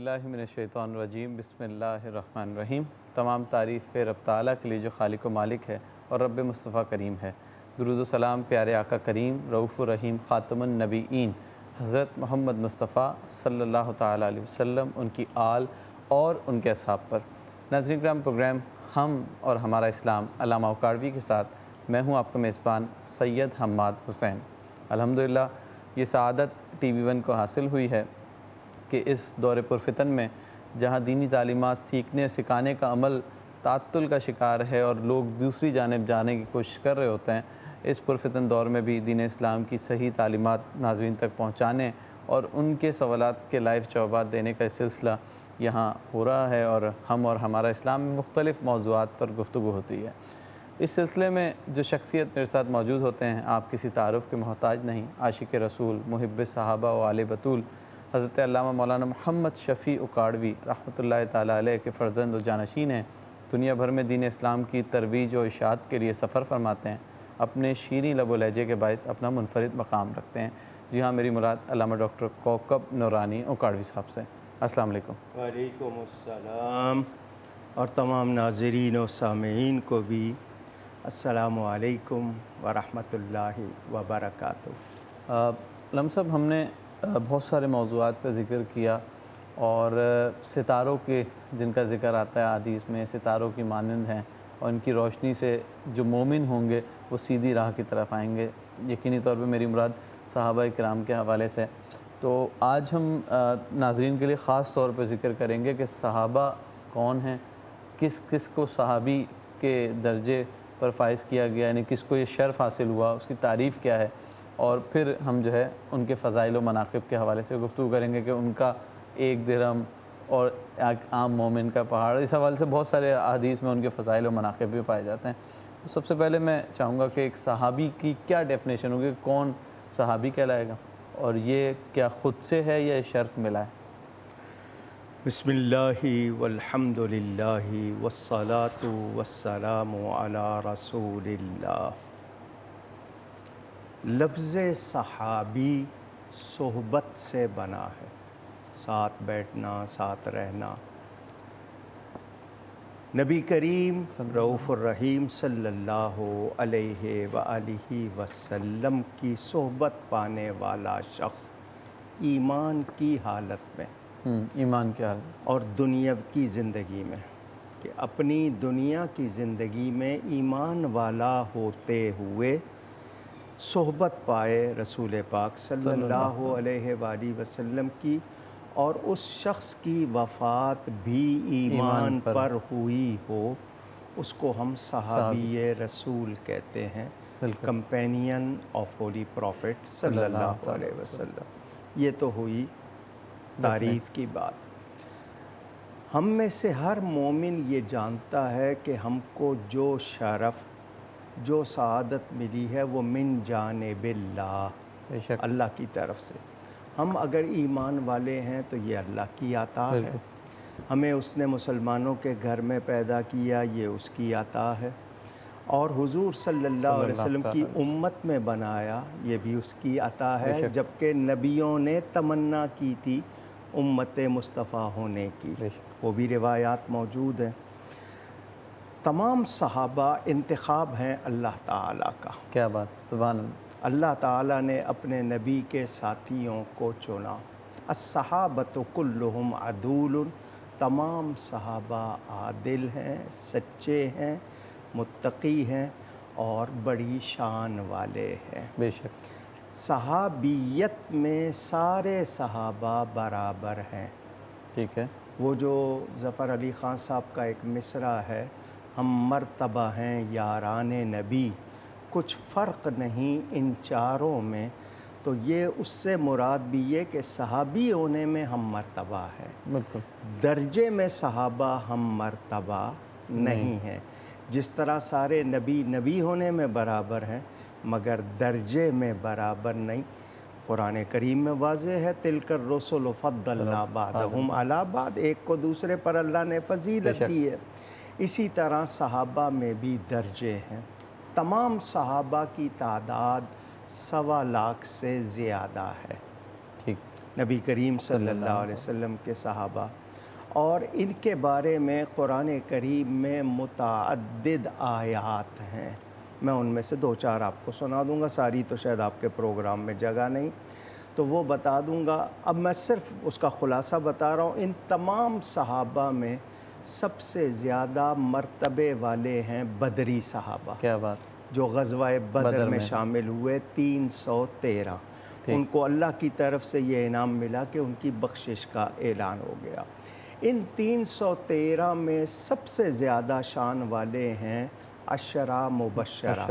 باللہ من الشیطان الرجیم بسم اللہ الرحمن الرحیم۔ تمام تعریف رب تعالیٰ کے لیے جو خالق و مالک ہے اور رب مصطفیٰ کریم ہے۔ درود و سلام پیارے آقا کریم رؤوف الرحیم خاتم النبیین حضرت محمد مصطفیٰ صلی اللہ تعالیٰ علیہ وسلم، ان کی آل اور ان کے اصحاب پر۔ ناظرین کرام، پروگرام ہم اور ہمارا اسلام علامہ اوکاڑوی کے ساتھ میں ہوں آپ کا میزبان سید حماد حسین۔ الحمدللہ یہ سعادت ٹی وی ون کو حاصل ہوئی ہے کہ اس دور پرفتن میں جہاں دینی تعلیمات سیکھنے سکھانے کا عمل تعطل کا شکار ہے اور لوگ دوسری جانب جانے کی کوشش کر رہے ہوتے ہیں، اس پرفتن دور میں بھی دین اسلام کی صحیح تعلیمات ناظرین تک پہنچانے اور ان کے سوالات کے لائیو جوابات دینے کا سلسلہ یہاں ہو رہا ہے، اور ہم اور ہمارا اسلام میں مختلف موضوعات پر گفتگو ہوتی ہے۔ اس سلسلے میں جو شخصیت میرے ساتھ موجود ہوتے ہیں، آپ کسی تعارف کے محتاج نہیں، عاشق رسول، محب صحابہ و آل بطول، حضرت علامہ مولانا محمد شفیع اوکاڑوی رحمۃ اللہ تعالیٰ علیہ کے فرزند و جانشین ہیں۔ دنیا بھر میں دین اسلام کی ترویج و اشاعت کے لیے سفر فرماتے ہیں، اپنے شیریں لب و لہجے کے باعث اپنا منفرد مقام رکھتے ہیں۔ جی ہاں، میری مراد علامہ ڈاکٹر کوکب نورانی اوکاڑوی صاحب سے۔ السلام علیکم۔ وعلیکم السلام، اور تمام ناظرین و سامعین کو بھی السلام علیکم ورحمۃ اللہ وبرکاتہ۔ علامہ صاحب، ہم نے بہت سارے موضوعات پہ ذکر کیا، اور ستاروں کے جن کا ذکر آتا ہے حدیث میں، ستاروں کی مانند ہیں اور ان کی روشنی سے جو مومن ہوں گے وہ سیدھی راہ کی طرف آئیں گے۔ یقینی طور پہ میری مراد صحابہ کرام کے حوالے سے۔ تو آج ہم ناظرین کے لیے خاص طور پہ ذکر کریں گے کہ صحابہ کون ہیں، کس کس کو صحابی کے درجے پر فائز کیا گیا، یعنی کس کو یہ شرف حاصل ہوا، اس کی تعریف کیا ہے، اور پھر ہم جو ہے ان کے فضائل و مناقب کے حوالے سے گفتگو کریں گے کہ ان کا ایک درہم اور عام مومن کا پہاڑ، اس حوالے سے بہت سارے احادیث میں ان کے فضائل و مناقب بھی پائے جاتے ہیں۔ تو سب سے پہلے میں چاہوں گا کہ ایک صحابی کی کیا ڈیفینیشن ہوگی، کون صحابی کہلائے گا، اور یہ کیا خود سے ہے یا شرف ملا ہے؟ بسم اللہ والحمد للہ والصلاة والسلام علی رسول اللہ۔ لفظ صحابی صحبت سے بنا ہے، ساتھ بیٹھنا، ساتھ رہنا۔ نبی کریم رؤوف الرحیم صلی اللہ علیہ وآلہ وسلم کی صحبت پانے والا شخص ایمان کی حالت میں ایمان کی حالت اور دنیا کی زندگی میں، کہ اپنی دنیا کی زندگی میں ایمان والا ہوتے ہوئے صحبت پائے رسول پاک صلی اللہ علیہ وآلہ وسلم کی، اور اس شخص کی وفات بھی ایمان پر ہوئی ہو، اس کو ہم صحابی رسول کہتے ہیں، کمپینین آف ہولی پروفٹ صلی اللہ علیہ وسلم۔ یہ تو ہوئی تعریف کی بات۔ ہم میں سے ہر مومن یہ جانتا ہے کہ ہم کو جو شرف، جو سعادت ملی ہے وہ من جانب اللہ، اللہ کی طرف سے۔ ہم اگر ایمان والے ہیں تو یہ اللہ کی عطا ہے، ہمیں اس نے مسلمانوں کے گھر میں پیدا کیا، یہ اس کی عطا ہے، اور حضور صلی اللہ علیہ وسلم کی امت میں بنایا، یہ بھی اس کی عطا ہے، جبکہ نبیوں نے تمنا کی تھی امت مصطفیٰ ہونے کی، وہ بھی روایات موجود ہیں۔ تمام صحابہ انتخاب ہیں اللہ تعالیٰ کا۔ کیا بات، سبحان اللہ۔ اللہ تعالیٰ نے اپنے نبی کے ساتھیوں کو چنا۔ الصحابۃ کلہم عدول، تمام صحابہ عادل ہیں، سچے ہیں، متقی ہیں اور بڑی شان والے ہیں۔ بے شک۔ صحابیت میں سارے صحابہ برابر ہیں۔ ٹھیک ہے۔ وہ جو ظفر علی خان صاحب کا ایک مصرع ہے، ہم مرتبہ ہیں یاران نبی، کچھ فرق نہیں ان چاروں میں، تو یہ اس سے مراد بھی یہ کہ صحابی ہونے میں ہم مرتبہ ہیں، بالکل درجے میں صحابہ ہم مرتبہ نہیں ہیں۔ جس طرح سارے نبی نبی ہونے میں برابر ہیں مگر درجے میں برابر نہیں۔ قرآن کریم میں واضح ہے، تلک الرسل فضلنا بعضهم علی بعض، ایک کو دوسرے پر اللہ نے فضیلت دی ہے۔ اسی طرح صحابہ میں بھی درجے ہیں۔ تمام صحابہ کی تعداد 1.25 لاکھ سے زیادہ ہے۔ ٹھیک۔ نبی کریم صلی اللہ علیہ وسلم کے صحابہ، اور ان کے بارے میں قرآن کریم میں متعدد آیات ہیں۔ میں ان میں سے 2-4 آپ کو سنا دوں گا، ساری تو شاید آپ کے پروگرام میں جگہ نہیں، تو وہ بتا دوں گا۔ اب میں صرف اس کا خلاصہ بتا رہا ہوں۔ ان تمام صحابہ میں سب سے زیادہ مرتبے والے ہیں بدری صحابہ، کیا بات، جو غزوہ بدر میں شامل ہوئے 313۔ ان کو اللہ کی طرف سے یہ انعام ملا کہ ان کی بخشش کا اعلان ہو گیا۔ ان 313 میں سب سے زیادہ شان والے ہیں عشرہ مبشرہ،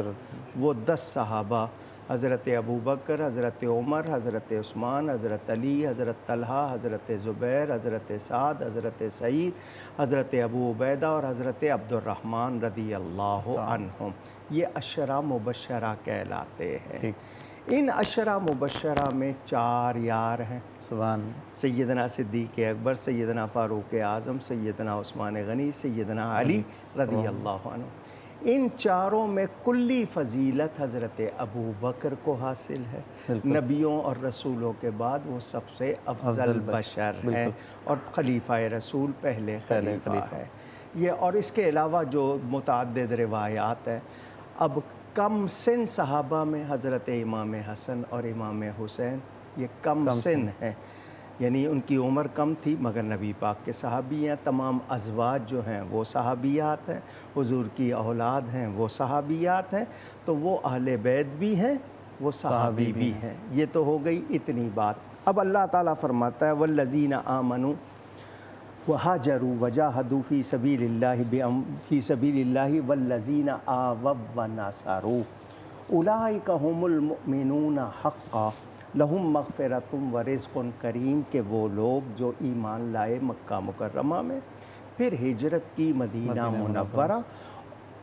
وہ 10 صحابہ، حضرت ابوبکر، حضرت عمر، حضرت عثمان، حضرت علی، حضرت طلحہ، حضرت زبیر، حضرت سعد، حضرت سعید، حضرت ابو عبیدہ اور حضرت عبد الرحمن رضی اللہ عنہم۔ یہ عشرہ مبشرہ کہلاتے ہیں۔ ان عشرہ مبشرہ میں 4 یار ہیں، سبحان، سیدنا صدیق اکبر، سیدنا فاروق اعظم، سیدنا عثمان غنی، سیدنا علی رضی اللہ عنہ۔ ان چاروں میں کلی فضیلت حضرت ابو بکر کو حاصل ہے، نبیوں اور رسولوں کے بعد وہ سب سے افضل بشر ہیں اور خلیفہ رسول پہلے خلیفہ ہے یہ۔ اور اس کے علاوہ جو متعدد روایات ہیں، اب کم سن صحابہ میں حضرت امام حسن اور امام حسین یہ کم سن ہیں، یعنی ان کی عمر کم تھی مگر نبی پاک کے صحابی ہیں۔ تمام ازواج جو ہیں وہ صحابیات ہیں، حضور کی اولاد ہیں وہ صحابیات ہیں، تو وہ اہل بیت بھی ہیں، وہ صحابی بھی ہیں۔ یہ تو ہو گئی اتنی بات۔ اب اللہ تعالیٰ فرماتا ہے والذین آمنوا وہاجروا وجاہدوا فی سبیل اللہ والذین آووا ونصروا اولئک ھم المؤمنون حقا لہم مغفرۃ ورزق کریم، کہ وہ لوگ جو ایمان لائے مکہ مکرمہ میں، پھر ہجرت کی مدینہ منورہ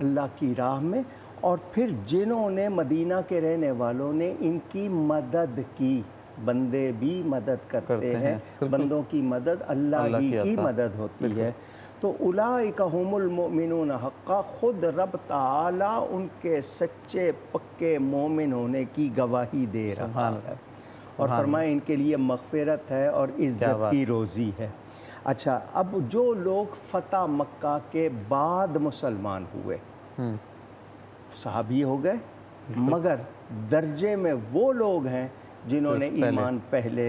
اللہ کی راہ میں، اور پھر جنہوں نے مدینہ کے رہنے والوں نے ان کی مدد کی۔ بندے بھی مدد کرتے ہیں، بندوں کی مدد اللہ ہی کی مدد ہوتی ہے۔ تو اولئک ھم المؤمنون حقا، خود رب تعالی ان کے سچے پکے مومن ہونے کی گواہی دے رہا ہے، اور فرمائے ان کے لیے مغفرت ہے اور عزت کی روزی ہے۔ اچھا، اب جو لوگ فتح مکہ کے بعد مسلمان ہوئے صحابی ہو گئے، مگر درجے میں وہ لوگ ہیں جنہوں نے ایمان پہلے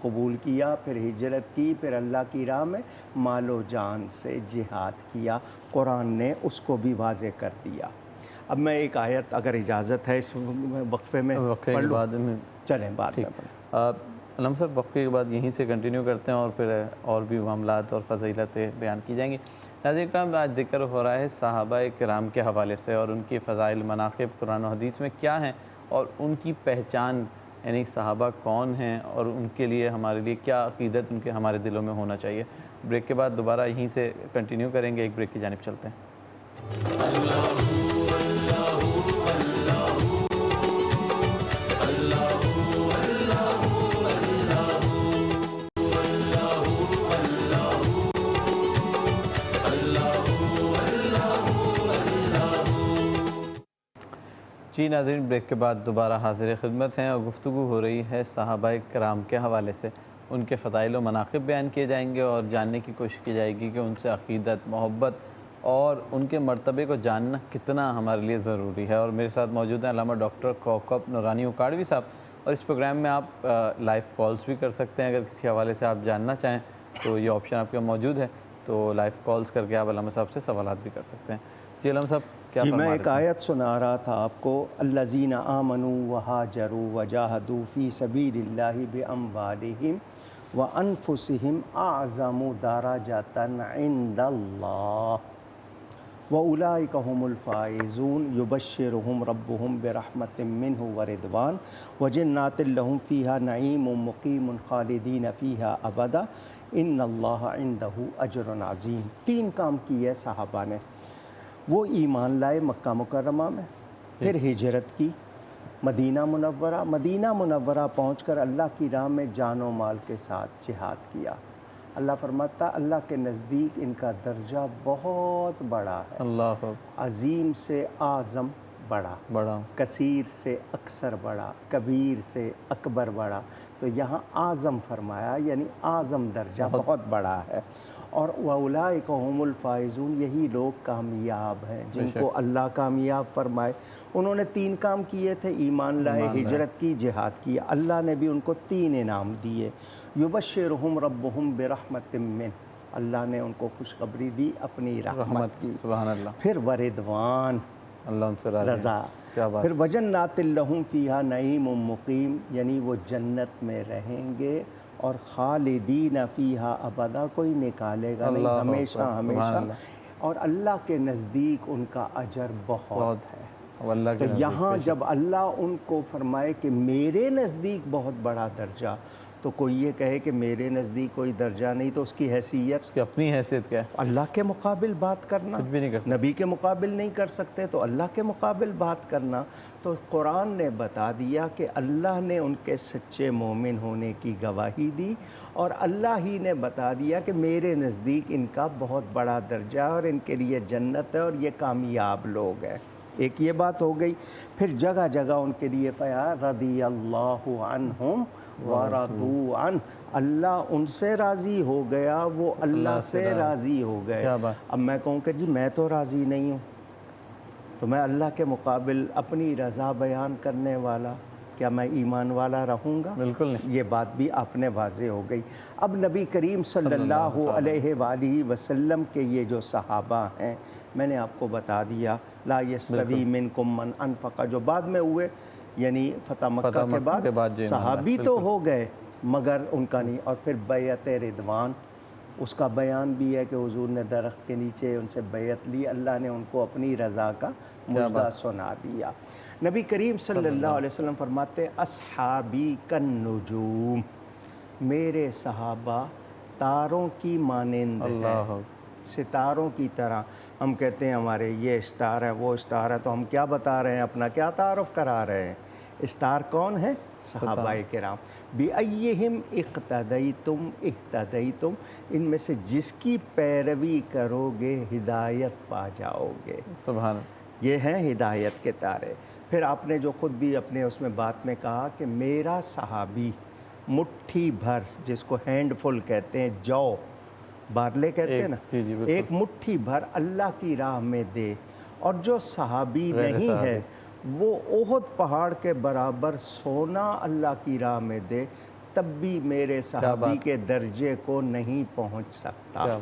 قبول کیا، پھر ہجرت کی، پھر اللہ کی راہ میں مال و جان سے جہاد کیا۔ قرآن نے اس کو بھی واضح کر دیا۔ اب میں ایک آیت اگر اجازت ہے اس وقفے میں پڑھ لوں؟ چلیں بعد میں پڑھیں۔ علم صاحب وقفے کے بعد یہیں سے کنٹینیو کرتے ہیں اور پھر اور بھی معاملات اور فضیلتیں بیان کی جائیں گی۔ ناظرین کرام، آج ذکر ہو رہا ہے صحابہ کرام کے حوالے سے اور ان کی فضائل مناقب قرآن و حدیث میں کیا ہیں اور ان کی پہچان، یعنی صحابہ کون ہیں اور ان کے لیے ہمارے لیے کیا عقیدت ان کے ہمارے دلوں میں ہونا چاہیے۔ بریک کے بعد دوبارہ یہیں سے کنٹینیو کریں گے، ایک بریک کی جانب چلتے ہیں۔ جی ناظرین، بریک کے بعد دوبارہ حاضر خدمت ہیں اور گفتگو ہو رہی ہے صحابہ کرام کے حوالے سے۔ ان کے فضائل و مناقب بیان کیے جائیں گے اور جاننے کی کوشش کی جائے گی کہ ان سے عقیدت، محبت اور ان کے مرتبے کو جاننا کتنا ہمارے لیے ضروری ہے۔ اور میرے ساتھ موجود ہیں علامہ ڈاکٹر کوکب نورانی اکاڑوی صاحب، اور اس پروگرام میں آپ لائیو کالز بھی کر سکتے ہیں۔ اگر کسی حوالے سے آپ جاننا چاہیں تو یہ آپشن آپ کے موجود ہے، تو لائیو کالز کر کے آپ علامہ صاحب سے سوالات بھی کر سکتے ہیں۔ جی علامہ صاحب، جی میں ایک آیت سنا رہا تھا آپ کو، الذین آمنوا وہاجروا وجاہدوا فی سبیل اللہ باموالہم وانفسہم اعظم درجۃ عند اللہ واولئک ھم الفائزون یبشرہم ربہم برحمۃ منہ ورضوان وجنات لہم فیہا نعیم مقیم خالدین فیہا ابدا ان اللہ عندہ اجر عظیم۔ 3 کام کیے صحابہ نے۔ وہ ایمان لائے مکہ مکرمہ میں، پھر ہجرت کی مدینہ منورہ پہنچ کر اللہ کی راہ میں جان و مال کے ساتھ جہاد کیا۔ اللہ فرماتا اللہ کے نزدیک ان کا درجہ بہت بڑا ہے، اللہ عظیم سے اعظم بڑا، بڑا کثیر سے اکثر بڑا، کبیر سے اکبر بڑا، تو یہاں اعظم فرمایا، یعنی اعظم درجہ بہت بڑا ہے۔ اور وَأُولَٰئِکَ هُمُ الْفَائِزُونَ، یہی لوگ کامیاب ہیں جن کو اللہ کامیاب فرمائے۔ انہوں نے 3 کام کیے تھے، ایمان لائے، ہجرت کی، جہاد کی، اللہ نے بھی ان کو 3 انعام دیے۔ یبشرہم ربہم برحمت من، اللہ نے ان کو خوشخبری دی اپنی رحمت کی۔ سبحان اللہ، پھر وردوان، اللہ ان سے راضی ہے۔ رضا، کیا بات، پھر وجنات لہم فیہا نعیم مقیم، یعنی وہ جنت میں رہیں گے اور خالدین فیہا ابدا، کوئی نکالے گا نہیں، اللہ ہمیشہ اکبر، سبحان ہمیشہ، اللہ، اور اللہ کے نزدیک ان کا اجر بہت ہے۔ اور اللہ تو کے نزدیک یہاں بے شک جب اللہ ان کو فرمائے کہ میرے نزدیک بہت بڑا درجہ، تو کوئی یہ کہے کہ میرے نزدیک کوئی درجہ نہیں، تو اس کی حیثیت، اس کی اپنی حیثیت کیا ہے، اللہ کے مقابل بات کرنا، کچھ بھی نہیں کر سکتے۔ نبی کے مقابل نہیں کر سکتے تو اللہ کے مقابل بات کرنا۔ تو قرآن نے بتا دیا کہ اللہ نے ان کے سچے مومن ہونے کی گواہی دی، اور اللہ ہی نے بتا دیا کہ میرے نزدیک ان کا بہت بڑا درجہ ہے اور ان کے لیے جنت ہے اور یہ کامیاب لوگ ہیں۔ ایک یہ بات ہو گئی۔ پھر جگہ جگہ ان کے لیے رضی اللہ عنہم ورضوا عنہ، اللہ ان سے راضی ہو گیا، وہ اللہ سے راضی ہو گئے۔ کیا بات، اب میں کہوں کہ جی میں تو راضی نہیں ہوں، تو میں اللہ کے مقابل اپنی رضا بیان کرنے والا، کیا میں ایمان والا رہوں گا؟ بالکل نہیں۔ یہ بات بھی آپ نے واضح ہو گئی۔ اب نبی کریم صلی اللہ علیہ وآلہ وسلم کے یہ جو صحابہ ہیں، میں نے آپ کو بتا دیا لا یستوی منکم من انفق، جو بعد میں ہوئے، یعنی فتح مکہ کے بعد صحابی تو ہو گئے مگر ان کا نہیں۔ اور پھر بیعت رضوان، اس کا بیان بھی ہے کہ حضور نے درخت کے نیچے ان سے بیعت لی، اللہ نے ان کو اپنی رضا کا مژدہ سنا دیا۔ نبی کریم صلی اللہ علیہ وسلم فرماتے اصحابی کالنجوم، میرے صحابہ تاروں کی مانند ہیں، ستاروں کی طرح۔ ہم کہتے ہیں ہمارے یہ اسٹار ہے، وہ اسٹار ہے، تو ہم کیا بتا رہے ہیں، اپنا کیا تعارف کرا رہے ہیں؟ اسٹار کون ہے؟ صحابہ کرام۔ بِأَيِّهِمْ اقتدیتم اہتدیتم، ان میں سے جس کی پیروی کرو گے ہدایت پا جاؤ گے۔ سبحان اللہ، یہ ہیں ہدایت کے تارے۔ پھر آپ نے جو خود بھی اپنے اس میں بات میں کہا کہ میرا صحابی مٹھی بھر، جس کو ہینڈ فل کہتے ہیں، جو بارلے کہتے ہیں نا، ایک مٹھی بھر اللہ کی راہ میں دے، اور جو صحابی نہیں ہے وہ احد پہاڑ کے برابر سونا اللہ کی راہ میں دے، تب بھی میرے صحابی کے درجے کو نہیں پہنچ سکتا۔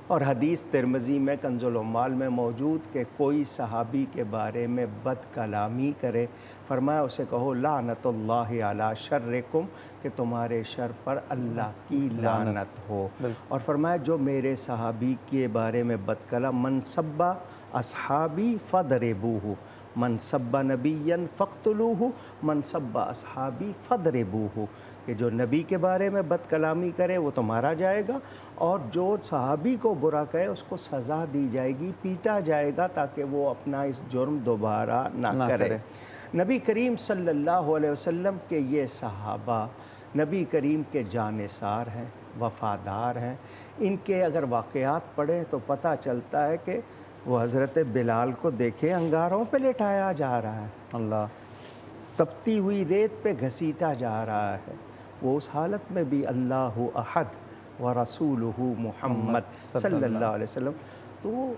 اور حدیث ترمذی میں کنز العمال میں موجود کہ کوئی صحابی کے بارے میں بد کلامی کرے، فرمایا اسے کہو لعنت اللہ علی شرکم، کہ تمہارے شر پر اللہ کی لعنت ہو۔ اور فرمایا جو میرے صحابی کے بارے میں بد کلام، من سب اصحابی فضربوہ، من سب نبیا فاقتلوہ، من سب اصحابی فضربوہ، کہ جو نبی کے بارے میں بد کلامی کرے وہ تو مارا جائے گا، اور جو صحابی کو برا کہے اس کو سزا دی جائے گی، پیٹا جائے گا، تاکہ وہ اپنا اس جرم دوبارہ نہ کرے۔ نبی کریم صلی اللہ علیہ وسلم کے یہ صحابہ نبی کریم کے جانثار ہیں، وفادار ہیں۔ ان کے اگر واقعات پڑھیں تو پتہ چلتا ہے کہ وہ حضرت بلال کو دیکھے انگاروں پہ لٹایا جا رہا ہے، اللہ، تپتی ہوئی ریت پہ گھسیٹا جا رہا ہے، وہ اس حالت میں بھی اللہ احد ورسولہ محمد صلی اللہ علیہ وسلم۔ تو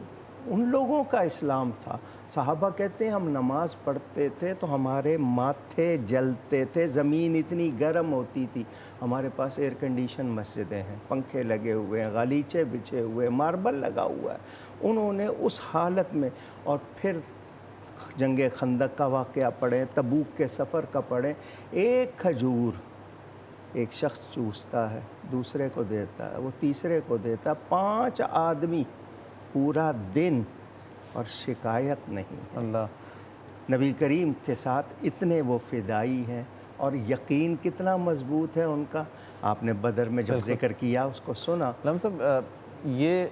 ان لوگوں کا اسلام تھا۔ صحابہ کہتے ہیں ہم نماز پڑھتے تھے تو ہمارے ماتھے جلتے تھے، زمین اتنی گرم ہوتی تھی۔ ہمارے پاس ایئر کنڈیشن مسجدیں ہیں، پنکھے لگے ہوئے ہیں، غالیچے بچھے ہوئے، ماربل لگا ہوا ہے۔ انہوں نے اس حالت میں، اور پھر جنگ خندق کا واقعہ پڑھیں، تبوک کے سفر کا پڑھیں، ایک کھجور ایک شخص چوستا ہے، دوسرے کو دیتا ہے، وہ تیسرے کو دیتا ہے، 5 آدمی پورا دن، اور شکایت نہیں۔ اللہ، نبی کریم کے ساتھ اتنے وہ فدائی ہیں، اور یقین کتنا مضبوط ہے ان کا۔ آپ نے بدر میں جب ذکر کیا اس کو سنا۔ علامہ صاحب یہ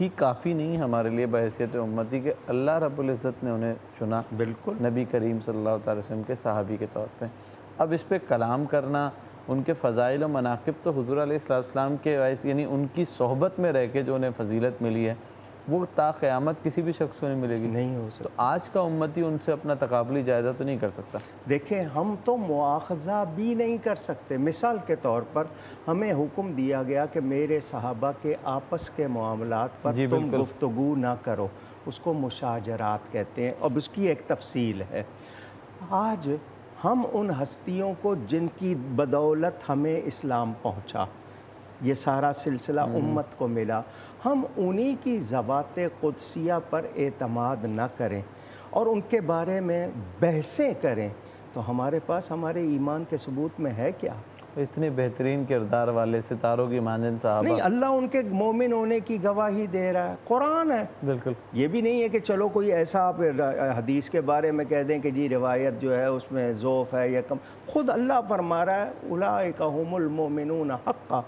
ہی کافی نہیں ہمارے لیے بحیثیت امتی کہ اللہ رب العزت نے انہیں چنا، بالکل، نبی کریم صلی اللہ علیہ وسلم کے صحابی کے طور پہ۔ اب اس پہ کلام کرنا، ان کے فضائل و مناقب تو حضور علیہ السلام کے وائس، یعنی ان کی صحبت میں رہ کے جو انہیں فضیلت ملی ہے، وہ تا قیامت کسی بھی شخص کو نہیں ملے گی. نہیں ہو تو سکتا. آج کا امتی ان سے اپنا تقابلی جائزہ تو نہیں کر سکتا. دیکھیں ہم تو مواخذہ بھی نہیں کر سکتے. مثال کے طور پر ہمیں حکم دیا گیا کہ میرے صحابہ کے آپس کے معاملات پر جی تم بالکل. گفتگو نہ کرو. اس کو مشاجرات کہتے ہیں. اب اس کی ایک تفصیل ہے. آج ہم ان ہستیوں کو جن کی بدولت ہمیں اسلام پہنچا، یہ سارا سلسلہ امت کو ملا، ہم انہی کی ذوات قدسیہ پر اعتماد نہ کریں اور ان کے بارے میں بحثیں کریں تو ہمارے پاس ہمارے ایمان کے ثبوت میں ہے کیا؟ اتنے بہترین کردار والے ستاروں کی مانند صحابہ. نہیں، اللہ ان کے مومن ہونے کی گواہی دے رہا ہے، قرآن ہے. بالکل. یہ بھی نہیں ہے کہ چلو کوئی ایسا آپ حدیث کے بارے میں کہہ دیں کہ جی روایت جو ہے اس میں ضعف ہے یا کم. خود اللہ فرما رہا ہے اولئک هم المؤمنون حقا.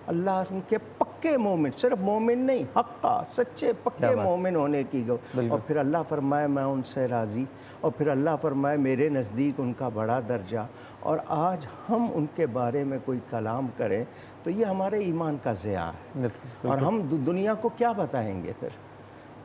اللہ ان کے پکے مومن، صرف مومن نہیں، حقا، سچے پکے مومن ہونے کی گواہی. اور پھر اللہ فرمائے میں ان سے راضی، اور پھر اللہ فرمائے میرے نزدیک ان کا بڑا درجہ. اور آج ہم ان کے بارے میں کوئی کلام کریں تو یہ ہمارے ایمان کا ضیاع ہے. اور ہم دنیا کو کیا بتائیں گے پھر؟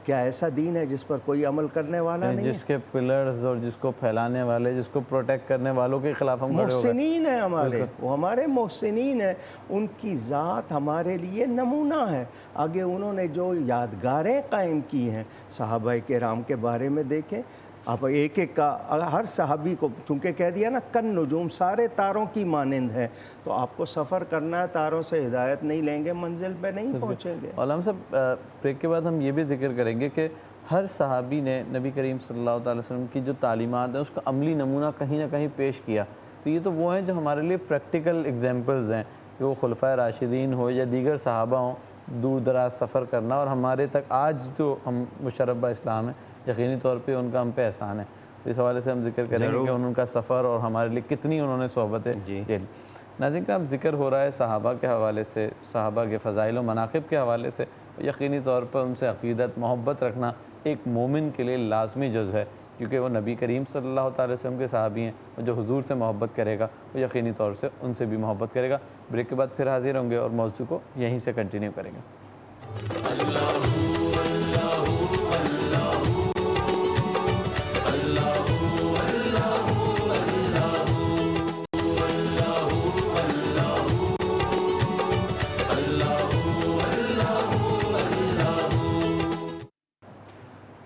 کیا ایسا دین ہے جس پر کوئی عمل کرنے والا نہیں ہے؟ جس کے پلرز اور جس کو پھیلانے والے، جس کو پروٹیکٹ کرنے والوں کے خلاف ہم کھڑے ہو گئے. محسنین ہیں ہمارے، وہ ہمارے محسنین ہیں. ان کی ذات ہمارے لیے نمونہ ہے. آگے انہوں نے جو یادگاریں قائم کی ہیں صحابہ کرام کے بارے میں دیکھیں. آپ ایک ایک کا ہر صحابی کو چونکہ کہہ دیا نا کن نجوم، سارے تاروں کی مانند ہے. تو آپ کو سفر کرنا ہے، تاروں سے ہدایت نہیں لیں گے منزل پہ نہیں پہنچیں گے. علامہ صاحب بریک کے بعد ہم یہ بھی ذکر کریں گے کہ ہر صحابی نے نبی کریم صلی اللہ تعالی وسلم کی جو تعلیمات ہیں اس کا عملی نمونہ کہیں نہ کہیں پیش کیا. تو یہ تو وہ ہیں جو ہمارے لیے پریکٹیکل ایگزامپلز ہیں، کہ وہ خلفائے راشدین ہو یا دیگر صحابہ ہوں، دور دراز سفر کرنا اور ہمارے تک آج جو ہم مشربہ اسلام ہیں، یقینی طور پہ ان کا ہم پہ احسان ہے. تو اس حوالے سے ہم ذکر کریں گے کہ ان کا سفر اور ہمارے لیے کتنی انہوں نے صحبتیں جھیلی. ناظرین کا ذکر ہو رہا ہے صحابہ کے حوالے سے، صحابہ کے فضائل و مناقب کے حوالے سے. یقینی طور پر ان سے عقیدت، محبت رکھنا ایک مومن کے لیے لازمی جز ہے، کیونکہ وہ نبی کریم صلی اللہ تعالی وسلم کے صحابی ہیں. اور جو حضور سے محبت کرے گا وہ یقینی طور سے ان سے بھی محبت کرے گا. بریک کے بعد پھر حاضر ہوں گے اور موضوع کو یہیں سے کنٹینیو کریں گے.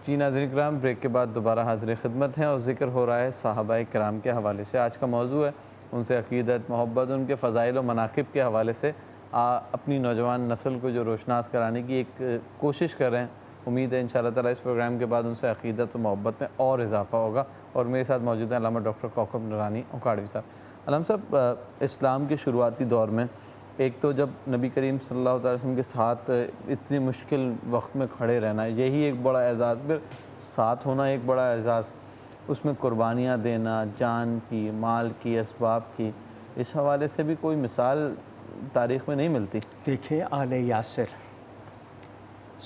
جی ناظرین کرام، بریک کے بعد دوبارہ حاضر خدمت ہیں اور ذکر ہو رہا ہے صحابہ کرام کے حوالے سے. آج کا موضوع ہے ان سے عقیدت، محبت، ان کے فضائل و مناقب کے حوالے سے اپنی نوجوان نسل کو جو روشناس کرانے کی ایک کوشش کر رہے ہیں. امید ہے انشاءاللہ تعالی اس پروگرام کے بعد ان سے عقیدت و محبت میں اور اضافہ ہوگا. اور میرے ساتھ موجود ہیں علامہ ڈاکٹر کوکب نورانی اوکاڑوی صاحب. علامہ صاحب، اسلام کے شروعاتی دور میں ایک تو جب نبی کریم صلی اللہ علیہ وسلم کے ساتھ اتنی مشکل وقت میں کھڑے رہنا یہی ایک بڑا اعزاز، پھر ساتھ ہونا ایک بڑا اعزاز، اس میں قربانیاں دینا، جان کی، مال کی، اسباب کی، اس حوالے سے بھی کوئی مثال تاریخ میں نہیں ملتی. دیکھیں آل یاسر،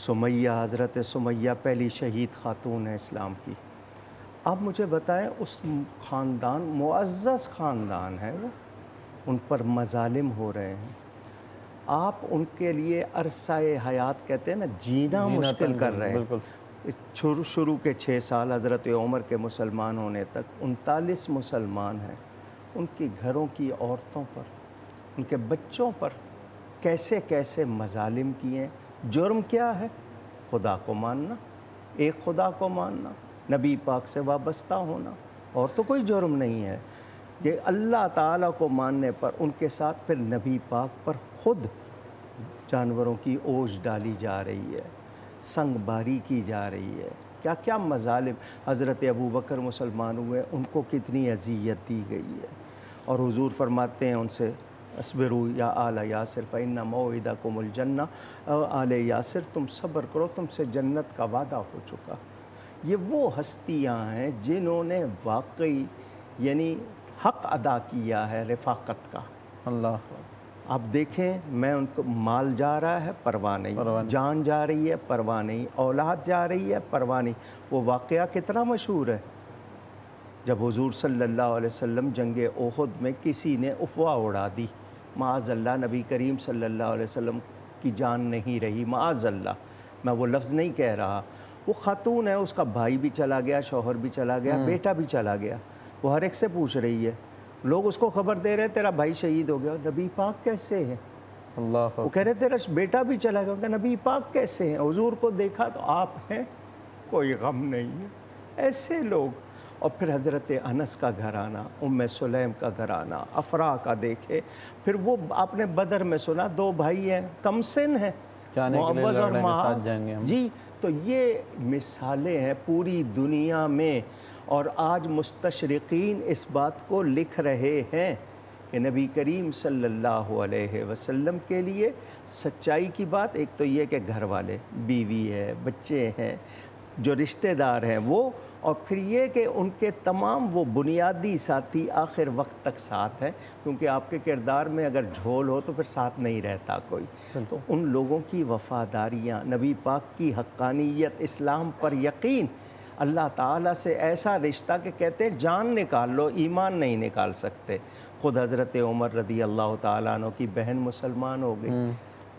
سمیہ، حضرت سمیہ پہلی شہید خاتون ہے اسلام کی. آپ مجھے بتائیں اس خاندان، معزز خاندان ہے وہ، ان پر مظالم ہو رہے ہیں. آپ ان کے لیے عرصہ حیات کہتے ہیں نا، جینا مشکل کر رہے ہیں. شروع کے 6 سال حضرت عمر کے مسلمان ہونے تک 39 مسلمان ہیں. ان کی گھروں کی عورتوں پر، ان کے بچوں پر کیسے کیسے مظالم کیے. جرم کیا ہے؟ خدا کو ماننا، ایک خدا کو ماننا، نبی پاک سے وابستہ ہونا، اور تو کوئی جرم نہیں ہے. کہ اللہ تعالیٰ کو ماننے پر ان کے ساتھ پھر نبی پاک پر خود جانوروں کی اوجھ ڈالی جا رہی ہے، سنگ باری کی جا رہی ہے. کیا کیا مظالم. حضرت ابوبکر مسلمان ہوئے، ان کو کتنی اذیت دی گئی ہے. اور حضور فرماتے ہیں ان سے، اصبروا یا آل یاسر فإن موعدکم الجنہ، آل یاسر تم صبر کرو، تم سے جنت کا وعدہ ہو چکا. یہ وہ ہستیاں ہیں جنہوں نے واقعی یعنی حق ادا کیا ہے رفاقت کا. اللہ آپ دیکھیں، میں ان کو مال جا رہا ہے پرواہ نہیں، جان جا رہی ہے پرواہ نہیں، اولاد جا رہی ہے پرواہ نہیں. وہ واقعہ کتنا مشہور ہے جب حضور صلی اللہ علیہ وسلم جنگ احد میں کسی نے افواہ اڑا دی، معاذ اللہ نبی کریم صلی اللہ علیہ وسلم کی جان نہیں رہی، معاذ اللہ. میں وہ لفظ نہیں کہہ رہا. وہ خاتون ہے, اس کا بھائی بھی چلا گیا, شوہر بھی چلا گیا, بیٹا بھی چلا گیا. وہ ہر ایک سے پوچھ رہی ہے, لوگ اس کو خبر دے رہے تیرا بھائی شہید ہو گیا. نبی پاک کیسے ہے؟ اللہ وہ کہہ رہے تیرا بیٹا بھی چلا گیا. نبی پاک کیسے ہیں؟ حضور کو دیکھا تو آپ ہیں, کوئی غم نہیں ہے. ایسے لوگ. اور پھر حضرت انس کا گھرانہ, ام سلیم کا گھرانہ, افرا کا دیکھے. پھر وہ آپ نے بدر میں سنا 2 بھائی ہیں, کم سن ہیں, معوذ اور معاذ. جی, تو یہ مثالیں ہیں پوری دنیا میں. اور آج مستشرقین اس بات کو لکھ رہے ہیں کہ نبی کریم صلی اللہ علیہ وسلم کے لیے سچائی کی بات ایک تو یہ کہ گھر والے, بیوی ہے, بچے ہیں, جو رشتہ دار ہیں وہ, اور پھر یہ کہ ان کے تمام وہ بنیادی ساتھی آخر وقت تک ساتھ ہیں. کیونکہ آپ کے کردار میں اگر جھول ہو تو پھر ساتھ نہیں رہتا کوئی. تو ان لوگوں کی وفاداریاں, نبی پاک کی حقانیت, اسلام پر یقین, اللہ تعالیٰ سے ایسا رشتہ کہ کہتے ہیں جان نکال لو ایمان نہیں نکال سکتے. خود حضرت عمر رضی اللہ تعالیٰ عنہ کی بہن مسلمان ہو گئی.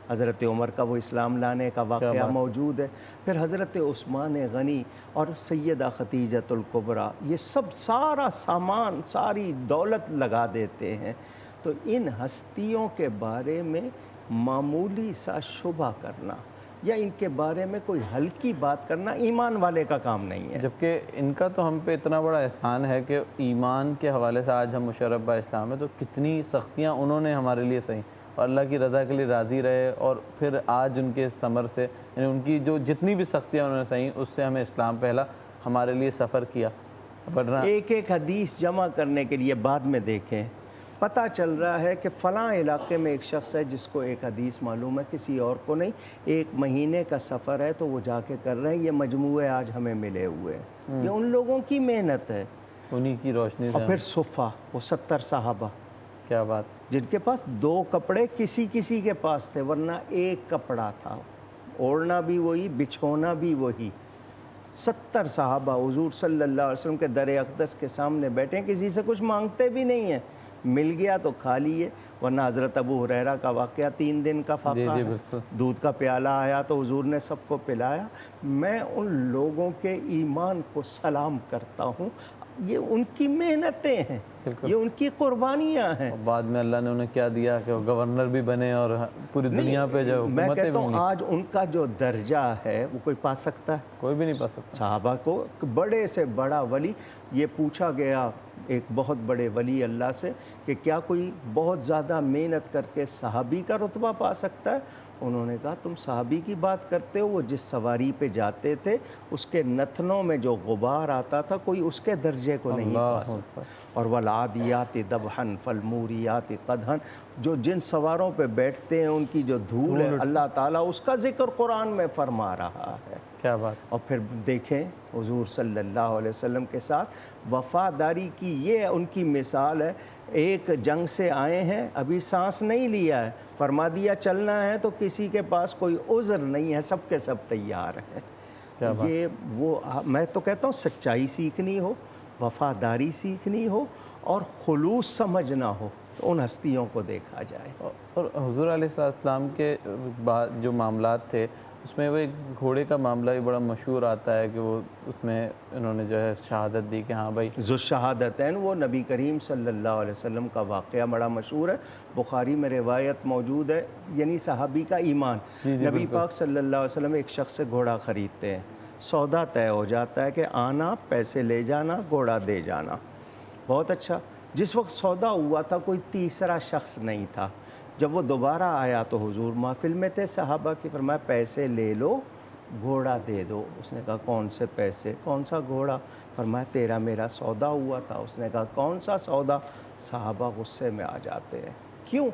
حضرت عمر کا وہ اسلام لانے کا واقعہ موجود ہے. پھر حضرت عثمان غنی اور سیدہ خدیجۃ الکبریٰ, یہ سب سارا سامان, ساری دولت لگا دیتے ہیں. تو ان ہستیوں کے بارے میں معمولی سا شبہ کرنا یا ان کے بارے میں کوئی ہلکی بات کرنا ایمان والے کا کام نہیں ہے. جبکہ ان کا تو ہم پہ اتنا بڑا احسان ہے کہ ایمان کے حوالے سے آج ہم مشرف با اسلام ہے. تو کتنی سختیاں انہوں نے ہمارے لیے سہیں اور اللہ کی رضا کے لیے راضی رہے, اور پھر آج ان کے ثمر سے, یعنی ان کی جو جتنی بھی سختیاں انہوں نے سہیں اس سے ہمیں اسلام پہلا ہمارے لیے سفر کیا. ایک ایک حدیث جمع کرنے کے لیے بعد میں دیکھیں, پتہ چل رہا ہے کہ فلاں علاقے میں ایک شخص ہے جس کو ایک حدیث معلوم ہے, کسی اور کو نہیں. 1 مہینے کا سفر ہے تو وہ جا کے کر رہے ہیں. یہ مجموعے آج ہمیں ملے ہوئے ہیں, یہ ان لوگوں کی محنت ہے, انہی کی روشنی سے. اور پھر صفہ, وہ 70 صحابہ, کیا بات, جن کے پاس 2 کپڑے کسی کے پاس تھے, ورنہ 1 کپڑا تھا, اوڑھنا بھی وہی, بچھونا بھی وہی. 70 صحابہ حضور صلی اللہ علیہ وسلم کے در اقدس کے سامنے بیٹھے ہیں, کسی سے کچھ مانگتے بھی نہیں ہیں, مل گیا تو کھا لیے. ورنہ حضرت ابو ہریرہ کا واقعہ 3 دن کا فاقہ ہے, دودھ کا پیالہ آیا تو حضور نے سب کو پلایا. میں ان لوگوں کے ایمان کو سلام کرتا ہوں, یہ ان کی محنتیں ہیں, یہ ان کی قربانیاں ہیں. بعد میں اللہ نے انہیں کیا دیا کہ وہ گورنر بھی بنے اور پوری دنیا پہ جو میں کہتا ہوں آج ان کا جو درجہ ہے وہ کوئی پا سکتا ہے؟ کوئی بھی نہیں پا سکتا. صحابہ کو بڑے سے بڑا ولی, یہ پوچھا گیا ایک بہت بڑے ولی اللہ سے کہ کیا کوئی بہت زیادہ محنت کر کے صحابی کا رتبہ پا سکتا ہے؟ انہوں نے کہا تم صحابی کی بات کرتے ہو, وہ جس سواری پہ جاتے تھے اس کے نتنوں میں جو غبار آتا تھا کوئی اس کے درجے کو نہیں پا سکتا. اور والعادیات ضبحا فالموریات قدحا, جو جن سواروں پہ بیٹھتے ہیں ان کی جو دھول ہے اللہ تعالیٰ اس کا ذکر قرآن میں فرما رہا ہے. کیا بات. اور پھر دیکھیں حضور صلی اللہ علیہ وسلم کے ساتھ وفاداری کی یہ ان کی مثال ہے. ایک جنگ سے آئے ہیں, ابھی سانس نہیں لیا ہے, فرما دیا چلنا ہے تو کسی کے پاس کوئی عذر نہیں ہے, سب کے سب تیار ہیں. یہ وہ میں تو کہتا ہوں سچائی سیکھنی ہو, وفاداری سیکھنی ہو اور خلوص سمجھنا ہو تو ان ہستیوں کو دیکھا جائے. اور حضور علیہ السلام کے بعد جو معاملات تھے اس میں وہ ایک گھوڑے کا معاملہ بھی بڑا مشہور آتا ہے کہ وہ اس میں انہوں نے جو ہے شہادت دی کہ ہاں بھائی ذو الشہادتین, وہ نبی کریم صلی اللہ علیہ وسلم کا واقعہ بڑا مشہور ہے, بخاری میں روایت موجود ہے. یعنی صحابی کا ایمان, نبی پاک صلی اللہ علیہ وسلم ایک شخص سے گھوڑا خریدتے ہیں, سودا طے ہو جاتا ہے کہ آنا, پیسے لے جانا, گھوڑا دے جانا. بہت اچھا. جس وقت سودا ہوا تھا کوئی تیسرا شخص نہیں تھا. جب وہ دوبارہ آیا تو حضور محفل میں تھے, صحابہ کی, فرمایا پیسے لے لو, گھوڑا دے دو. اس نے کہا کون سے پیسے, کون سا گھوڑا؟ فرمایا تیرا میرا سودا ہوا تھا. اس نے کہا کون سا سودا؟ صحابہ غصے میں آ جاتے ہیں. کیوں؟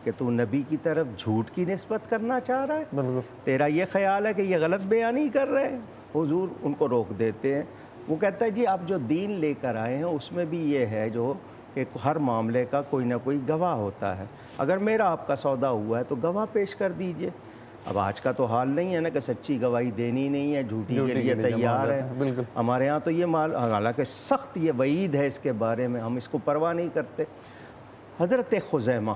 کہ تو نبی کی طرف جھوٹ کی نسبت کرنا چاہ رہا ہے, تیرا یہ خیال ہے کہ یہ غلط بیانی کر رہے ہیں. حضور ان کو روک دیتے ہیں. وہ کہتا ہے جی آپ جو دین لے کر آئے ہیں اس میں بھی یہ ہے جو کہ ہر معاملے کا کوئی نہ کوئی گواہ ہوتا ہے. اگر میرا آپ کا سودا ہوا ہے تو گواہ پیش کر دیجئے. اب آج کا تو حال نہیں ہے نا کہ سچی گواہی دینی نہیں ہے, جھوٹی کے لیے تیار ہے. ہمارے ہاں تو یہ حالانکہ سخت یہ وعید ہے اس کے بارے میں, ہم اس کو پرواہ نہیں کرتے. حضرت خزیمہ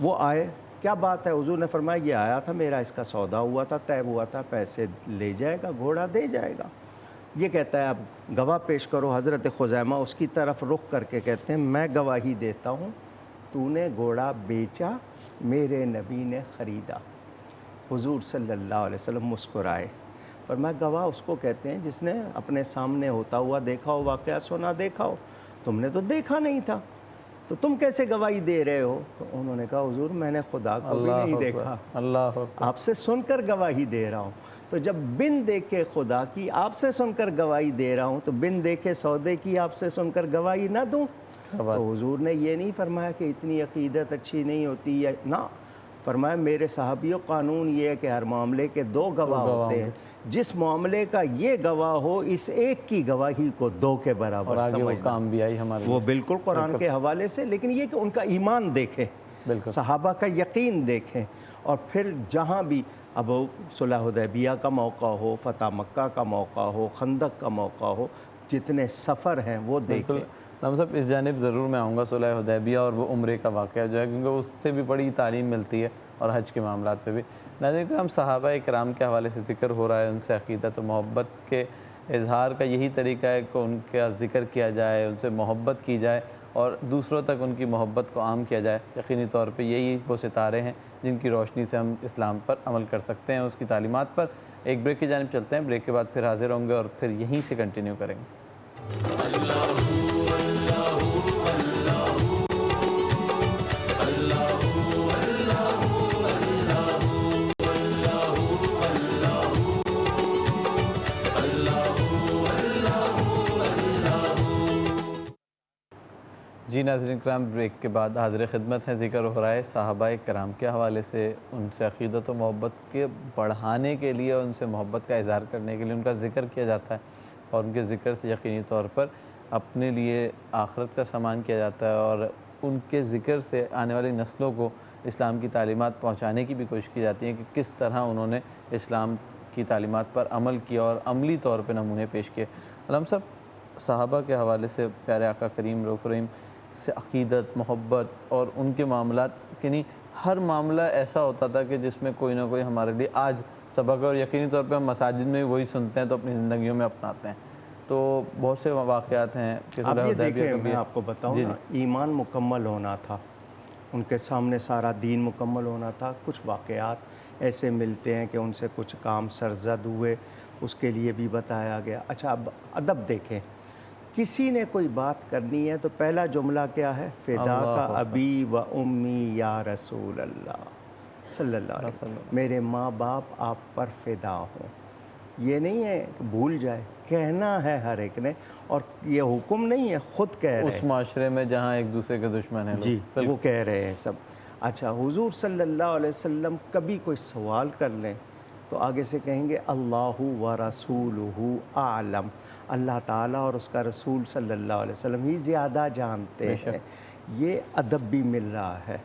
وہ آئے, کیا بات ہے؟ حضور نے فرمایا یہ آیا تھا، میرا اس کا سودا ہوا تھا، طے ہوا تھا، پیسے لے جائے گا، گھوڑا دے جائے گا۔ یہ کہتا ہے اب گواہ پیش کرو۔ حضرت خزیمہ اس کی طرف رخ کر کے کہتے ہیں میں گواہی دیتا ہوں تو نے گھوڑا بیچا، میرے نبی نے خریدا۔ حضور صلی اللہ علیہ وسلم مسکرائے، فرمایا گواہ اس کو کہتے ہیں جس نے اپنے سامنے ہوتا ہوا دیکھا ہو، واقعہ سنا دیکھا ہو، تم نے تو دیکھا نہیں تھا تو تم کیسے گواہی دے رہے ہو؟ تو انہوں نے کہا حضور میں نے خدا کو بھی نہیں دیکھا، اللہ آپ سے سن کر گواہی دے رہا ہوں۔ تو جب بن دیکھے خدا کی آپ سے سن کر گواہی دے رہا ہوں تو بن دیکھے سودے کی آپ سے سن کر گواہی نہ دوں؟ تو حضور نے یہ نہیں فرمایا کہ اتنی عقیدت اچھی نہیں ہوتی ہے، نہ، فرمایا میرے صحابیوں قانون یہ ہے کہ ہر معاملے کے دو گواہ ہوتے ہیں، جس معاملے کا یہ گواہ ہو اس ایک کی گواہی کو دو کے برابر سمجھنا۔ وہ کام بھی آئی ہمارے، وہ بالکل قرآن کے حوالے سے، لیکن یہ کہ ان کا ایمان دیکھیں، صحابہ کا یقین دیکھیں، اور پھر جہاں بھی اب صلح حدیبیہ کا موقع ہو، فتح مکہ کا موقع ہو، خندق کا موقع ہو، جتنے سفر ہیں وہ دیکھیں۔ ہم صاحب اس جانب ضرور میں آؤں گا، صلح حدیبیہ اور وہ عمرے کا واقعہ جو ہے، کیونکہ اس سے بھی بڑی تعلیم ملتی ہے، اور حج کے معاملات پہ بھی۔ ناظرین کرام، صحابہ کرام کے حوالے سے ذکر ہو رہا ہے، ان سے عقیدت و محبت کے اظہار کا یہی طریقہ ہے کہ ان کا ذکر کیا جائے، ان سے محبت کی جائے اور دوسروں تک ان کی محبت کو عام کیا جائے۔ یقینی طور پہ یہی وہ ستارے ہیں جن کی روشنی سے ہم اسلام پر عمل کر سکتے ہیں، اس کی تعلیمات پر۔ ایک بریک کی جانب چلتے ہیں، بریک کے بعد پھر حاضر ہوں گے اور پھر یہیں سے کنٹینیو کریں گے۔ جی ناظرین کرام، بریک کے بعد حاضر خدمت ہیں۔ ذکر ہو رہا ہے صحابہ کرام کے حوالے سے، ان سے عقیدت و محبت کے بڑھانے کے لیے، ان سے محبت کا اظہار کرنے کے لیے ان کا ذکر کیا جاتا ہے، اور ان کے ذکر سے یقینی طور پر اپنے لیے آخرت کا سامان کیا جاتا ہے، اور ان کے ذکر سے آنے والی نسلوں کو اسلام کی تعلیمات پہنچانے کی بھی کوشش کی جاتی ہے کہ کس طرح انہوں نے اسلام کی تعلیمات پر عمل کیا اور عملی طور پہ نمونے پیش کیے۔ علم صاحب، صحابہ کے حوالے سے پیارے آقا کریم رؤوف الرحیم سے عقیدت، محبت اور ان کے معاملات، یعنی ہر معاملہ ایسا ہوتا تھا کہ جس میں کوئی نہ کوئی ہمارے لیے آج سبق ہے، اور یقینی طور پہ ہم مساجد میں وہی سنتے ہیں تو اپنی زندگیوں میں اپناتے ہیں۔ تو بہت سے واقعات ہیں کہ اب یہ دیکھیں، میں آپ کو بتاؤں نا، ایمان مکمل ہونا تھا، ان کے سامنے سارا دین مکمل ہونا تھا۔ کچھ واقعات ایسے ملتے ہیں کہ ان سے کچھ کام سرزد ہوئے، اس کے لیے بھی بتایا گیا۔ اچھا اب ادب دیکھیں، کسی نے کوئی بات کرنی ہے تو پہلا جملہ کیا ہے؟ فدا کا ابی و امی یا رسول اللہ صلی اللہ علیہ وسلم، میرے ماں باپ آپ پر فدا ہوں۔ یہ نہیں ہے کہ بھول جائے، کہنا ہے ہر ایک نے، اور یہ حکم نہیں ہے، خود کہہ رہے ہیں اس معاشرے میں جہاں ایک دوسرے کے دشمن ہیں، جی وہ کہہ رہے ہیں سب۔ اچھا، حضور صلی اللہ علیہ وسلم کبھی کوئی سوال کر لیں تو آگے سے کہیں گے اللہ و رسولہ اعلم، اللہ تعالیٰ اور اس کا رسول صلی اللہ علیہ وسلم ہی زیادہ جانتے ہیں۔ یہ ادب بھی مل رہا ہے،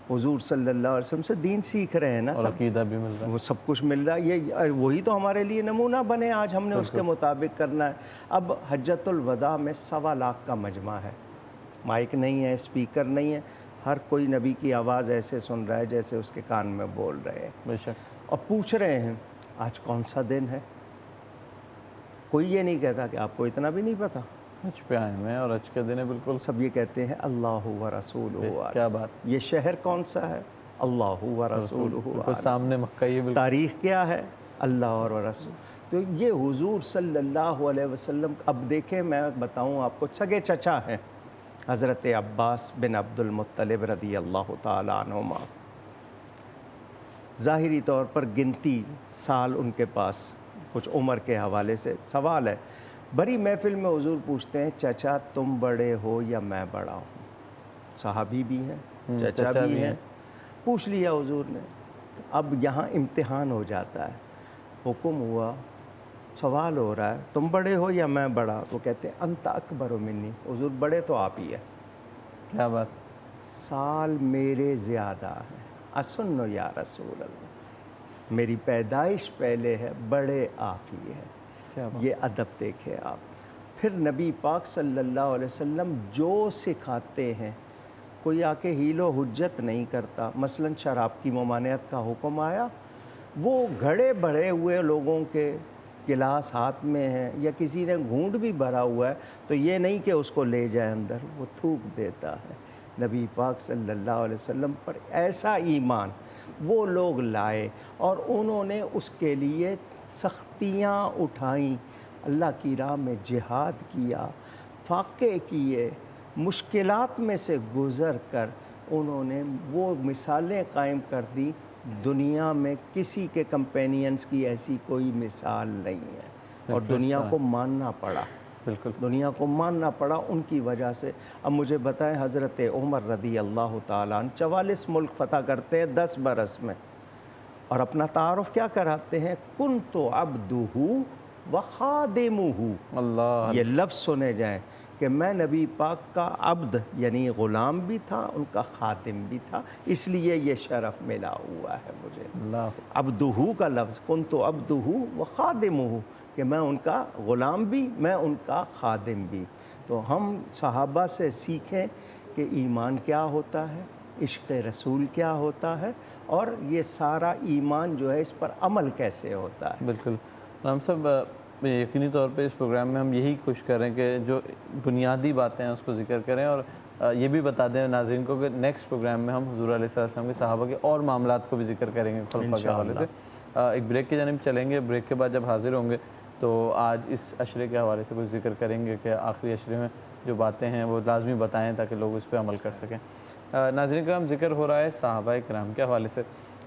حضور صلی اللہ علیہ وسلم سے دین سیکھ رہے ہیں نا، اور عقیدہ بھی مل رہا ہے، وہ سب کچھ مل رہا ہے۔ یہ وہی تو ہمارے لیے نمونہ بنے، آج ہم نے اس کے مطابق کرنا ہے۔ اب حجۃ الوداع میں 1.25 لاکھ کا مجمع ہے، مائک نہیں ہے، اسپیکر نہیں ہے، ہر کوئی نبی کی آواز ایسے سن رہا ہے جیسے اس کے کان میں بول رہے ہیں، بے شک، اور پوچھ رہے ہیں آج کون سا دن ہے۔ کوئی یہ نہیں کہتا کہ آپ کو اتنا بھی نہیں پتا، حج پہ آئے ہیں اور حج کے دن ہے، بالکل سب یہ کہتے ہیں اللہ و رسولہ، کیا بات۔ یہ شہر کون سا ہے؟ اللہ و رسولہ، بالکل سامنے مکہ، یہ بالکل تاریخ کیا ہے؟ اللہ اور رسول۔ تو یہ حضور صلی اللہ علیہ وسلم، اب دیکھیں میں بتاؤں آپ کو، سگے چچا ہیں حضرت عباس بن عبد المطلب رضی اللہ تعالیٰ عنہما۔ ظاہری طور پر گنتی سال ان کے پاس کچھ عمر کے حوالے سے سوال ہے، بڑی محفل میں حضور پوچھتے ہیں چچا تم بڑے ہو یا میں بڑا ہوں؟ صحابی بھی ہیں، چچا بھی ہیں، پوچھ لیا حضور نے۔ اب یہاں امتحان ہو جاتا ہے، حکم ہوا، سوال ہو رہا ہے تم بڑے ہو یا میں بڑا؟ تو کہتے ہیں انت اکبر منی، حضور بڑے تو آپ ہی ہے۔ کیا بات، سال میرے زیادہ ہیں، اسن یا رسول اللہ، میری پیدائش پہلے ہے، بڑے آپ ہی ہیں۔ یہ ادب دیکھیں آپ۔ پھر نبی پاک صلی اللہ علیہ وسلم جو سکھاتے ہیں کوئی آ کے حیل و حجت نہیں کرتا. مثلاً شراب کی ممانعت کا حکم آیا, وہ گھڑے بھرے ہوئے لوگوں کے گلاس ہاتھ میں ہیں یا کسی نے گھونٹ بھی بھرا ہوا ہے تو یہ نہیں کہ اس کو لے جائے اندر, وہ تھوک دیتا ہے. نبی پاک صلی اللہ علیہ وسلم پر ایسا ایمان وہ لوگ لائے اور انہوں نے اس کے لیے سختیاں اٹھائیں, اللہ کی راہ میں جہاد کیا, فاقے کیے, مشکلات میں سے گزر کر انہوں نے وہ مثالیں قائم کر دی. دنیا میں کسی کے کمپینینز کی ایسی کوئی مثال نہیں ہے, اور دنیا کو ماننا پڑا. بالکل دنیا کو ماننا پڑا ان کی وجہ سے. اب مجھے بتائیں, حضرت عمر رضی اللہ تعالیٰ عنہ 44 ملک فتح کرتے ہیں 10 برس میں, اور اپنا تعارف کیا کراتے ہیں؟ کنت عبدہ و خادمہ. اللہ, یہ لفظ سنے جائیں کہ میں نبی پاک کا عبد یعنی غلام بھی تھا, ان کا خادم بھی تھا, اس لیے یہ شرف ملا ہوا ہے مجھے. اللہ, عبدہ کا لفظ, کنت عبدہ و خادمہ, کہ میں ان کا غلام بھی, میں ان کا خادم بھی. تو ہم صحابہ سے سیکھیں کہ ایمان کیا ہوتا ہے, عشق رسول کیا ہوتا ہے, اور یہ سارا ایمان جو ہے اس پر عمل کیسے ہوتا ہے. بالکل. ہم سب یقینی طور پہ اس پروگرام میں ہم یہی کوشش کریں کہ جو بنیادی باتیں ہیں اس کو ذکر کریں, اور یہ بھی بتا دیں ناظرین کو کہ نیکسٹ پروگرام میں ہم حضور علیہ السلام کے صحابہ کے اور معاملات کو بھی ذکر کریں گے خلفاء کے حوالے سے. ایک بریک کی جانب چلیں گے, بریک کے بعد جب حاضر ہوں گے تو آج اس عشرے کے حوالے سے کچھ ذکر کریں گے کہ آخری عشرے میں جو باتیں ہیں وہ لازمی بتائیں تاکہ لوگ اس پہ عمل کر سکیں. ناظرین کرام, ذکر ہو رہا ہے صحابہ کرام کے حوالے سے,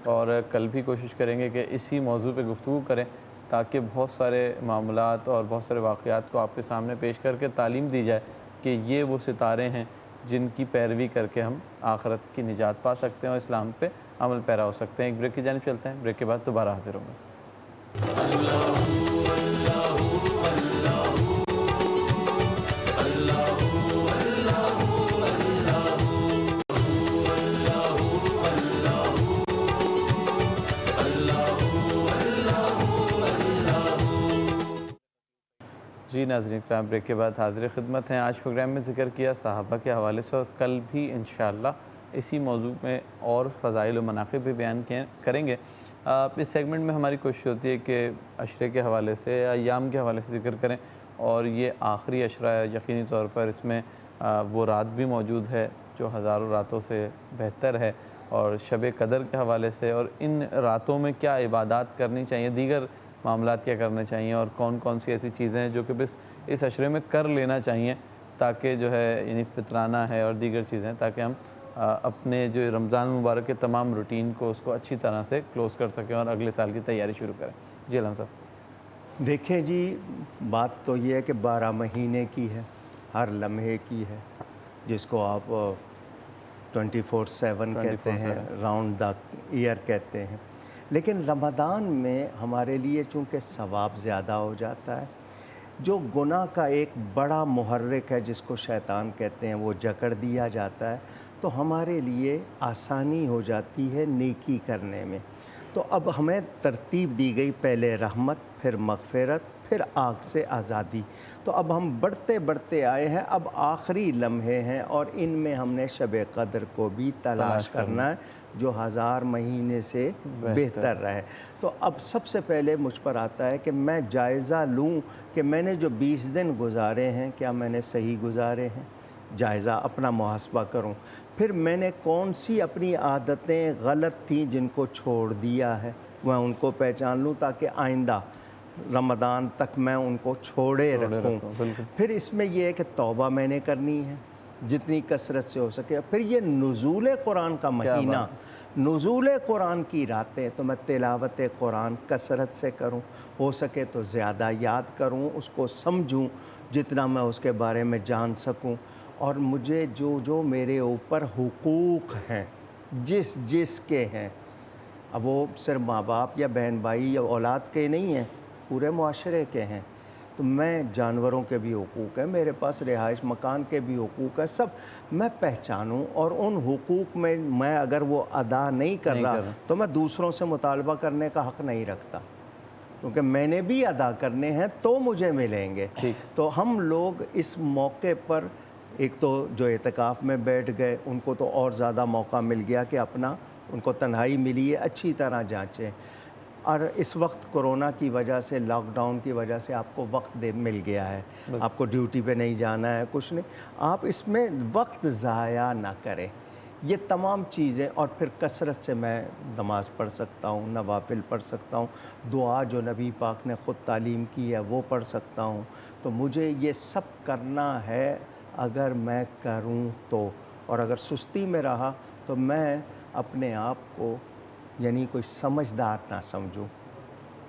اور کل بھی کوشش کریں گے کہ اسی موضوع پہ گفتگو کریں تاکہ بہت سارے معاملات اور بہت سارے واقعات کو آپ کے سامنے پیش کر کے تعلیم دی جائے کہ یہ وہ ستارے ہیں جن کی پیروی کر کے ہم آخرت کی نجات پا سکتے ہیں اور اسلام پہ عمل پیرا ہو سکتے ہیں. ایک بریک کی جانب چلتے ہیں, بریک کے بعد دوبارہ حاضر ہوں گے. جی ناظرین کرام, بریک کے بعد حاضر خدمت ہیں. آج پروگرام میں ذکر کیا صحابہ کے حوالے سے, اور کل بھی انشاءاللہ اسی موضوع میں اور فضائل و مناقب بھی بیان کریں گے. اس سیگمنٹ میں ہماری کوشش ہوتی ہے کہ عشرے کے حوالے سے یا ایام کے حوالے سے ذکر کریں, اور یہ آخری عشرہ ہے, یقینی طور پر اس میں وہ رات بھی موجود ہے جو ہزاروں راتوں سے بہتر ہے, اور شب قدر کے حوالے سے, اور ان راتوں میں کیا عبادات کرنی چاہیے, دیگر معاملات کیا کرنے چاہیے, اور کون کون سی ایسی چیزیں ہیں جو کہ بس اس عشرے میں کر لینا چاہیے تاکہ جو ہے یعنی فطرانہ ہے اور دیگر چیزیں, تاکہ ہم اپنے جو رمضان مبارک کے تمام روٹین کو اس کو اچھی طرح سے کلوز کر سکیں اور اگلے سال کی تیاری شروع کریں. جی علام صاحب. دیکھیں جی, بات تو یہ ہے کہ 12 مہینے کی ہے, ہر لمحے کی ہے, جس کو آپ 24/7 کہتے ہیں, راؤنڈ دا ایئر کہتے ہیں. لیکن رمضان میں ہمارے لیے چونکہ ثواب زیادہ ہو جاتا ہے, جو گناہ کا ایک بڑا محرک ہے جس کو شیطان کہتے ہیں وہ جکڑ دیا جاتا ہے, تو ہمارے لیے آسانی ہو جاتی ہے نیکی کرنے میں. تو اب ہمیں ترتیب دی گئی, پہلے رحمت, پھر مغفرت, پھر آگ سے آزادی. تو اب ہم بڑھتے بڑھتے آئے ہیں, اب آخری لمحے ہیں, اور ان میں ہم نے شب قدر کو بھی تلاش کرنا ہے جو 1000 مہینے سے بہتر رہے. تو اب سب سے پہلے مجھ پر آتا ہے کہ میں جائزہ لوں کہ میں نے جو 20 دن گزارے ہیں کیا میں نے صحیح گزارے ہیں, جائزہ اپنا محاسبہ کروں. پھر میں نے کون سی اپنی عادتیں غلط تھیں جن کو چھوڑ دیا ہے, میں ان کو پہچان لوں تاکہ آئندہ رمضان تک میں ان کو چھوڑے رکھوں. پھر اس میں یہ ہے کہ توبہ میں نے کرنی ہے جتنی کثرت سے ہو سکے. پھر یہ نزول قرآن کا مہینہ, نزول قرآن کی راتیں, تو میں تلاوت قرآن کثرت سے کروں, ہو سکے تو زیادہ یاد کروں, اس کو سمجھوں جتنا میں اس کے بارے میں جان سکوں. اور مجھے جو میرے اوپر حقوق ہیں جس کے ہیں, اب وہ صرف ماں باپ یا بہن بھائی یا اولاد کے نہیں ہیں, پورے معاشرے کے ہیں. تو میں جانوروں کے بھی حقوق ہیں, میرے پاس رہائش مکان کے بھی حقوق ہیں, سب میں پہچانوں. اور ان حقوق میں اگر وہ ادا نہیں کر رہا تو میں دوسروں سے مطالبہ کرنے کا حق نہیں رکھتا, کیونکہ میں نے بھی ادا کرنے ہیں تو مجھے ملیں گے. تو ہم لوگ اس موقع پر ایک تو جو اعتکاف میں بیٹھ گئے ان کو تو اور زیادہ موقع مل گیا کہ اپنا ان کو تنہائی ملی ہے اچھی طرح جانچیں، اور اس وقت کرونا کی وجہ سے لاک ڈاؤن کی وجہ سے آپ کو وقت مل گیا ہے، آپ کو ڈیوٹی پہ نہیں جانا ہے، کچھ نہیں، آپ اس میں وقت ضائع نہ کریں۔ یہ تمام چیزیں، اور پھر کثرت سے میں نماز پڑھ سکتا ہوں، نوافل پڑھ سکتا ہوں، دعا جو نبی پاک نے خود تعلیم کی ہے وہ پڑھ سکتا ہوں، تو مجھے یہ سب کرنا ہے اگر میں کروں تو، اور اگر سستی میں رہا تو میں اپنے آپ کو یعنی کوئی سمجھدار نہ سمجھوں،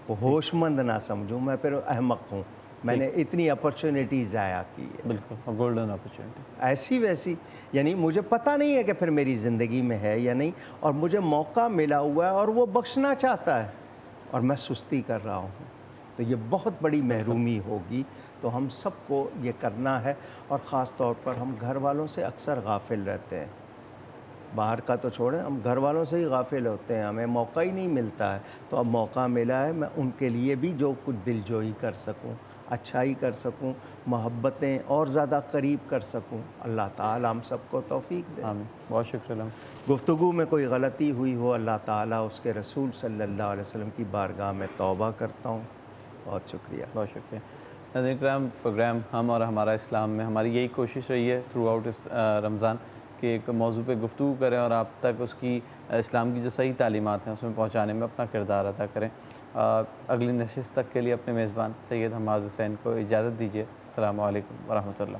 وہ ہوش مند نہ سمجھوں، میں پھر احمق ہوں، میں نے اتنی اپرچونٹی ضائع کی ہے، بالکل گولڈن اپرچونٹی۔ ایسی ویسی، یعنی مجھے پتہ نہیں ہے کہ پھر میری زندگی میں ہے یا نہیں، اور مجھے موقع ملا ہوا ہے اور وہ بخشنا چاہتا ہے اور میں سستی کر رہا ہوں، تو یہ بہت بڑی محرومی ہوگی۔ تو ہم سب کو یہ کرنا ہے، اور خاص طور پر ہم گھر والوں سے اکثر غافل رہتے ہیں، باہر کا تو چھوڑیں، ہم گھر والوں سے ہی غافل ہوتے ہیں، ہمیں موقع ہی نہیں ملتا ہے، تو اب موقع ملا ہے، میں ان کے لیے بھی جو کچھ دلجوئی کر سکوں، اچھائی کر سکوں، محبتیں اور زیادہ قریب کر سکوں، اللہ تعالیٰ ہم سب کو توفیق دے۔ آمین، بہت شکریہ لمحہ۔ گفتگو میں کوئی غلطی ہوئی ہو، اللہ تعالیٰ اس کے رسول صلی اللہ علیہ وسلم کی بارگاہ میں توبہ کرتا ہوں۔ بہت شکریہ۔ بہت شکریہ۔ ناظرین کرام، پروگرام ہم اور ہمارا اسلام میں ہماری یہی کوشش رہی ہے تھرو آؤٹ رمضان کہ ایک موضوع پہ گفتگو کریں اور آپ تک اس کی اسلام کی جو صحیح تعلیمات ہیں اس میں پہنچانے میں اپنا کردار ادا کریں۔ اگلی نشست تک کے لیے اپنے میزبان سید حماد حسین کو اجازت دیجیے۔ السلام علیکم ورحمۃ اللہ۔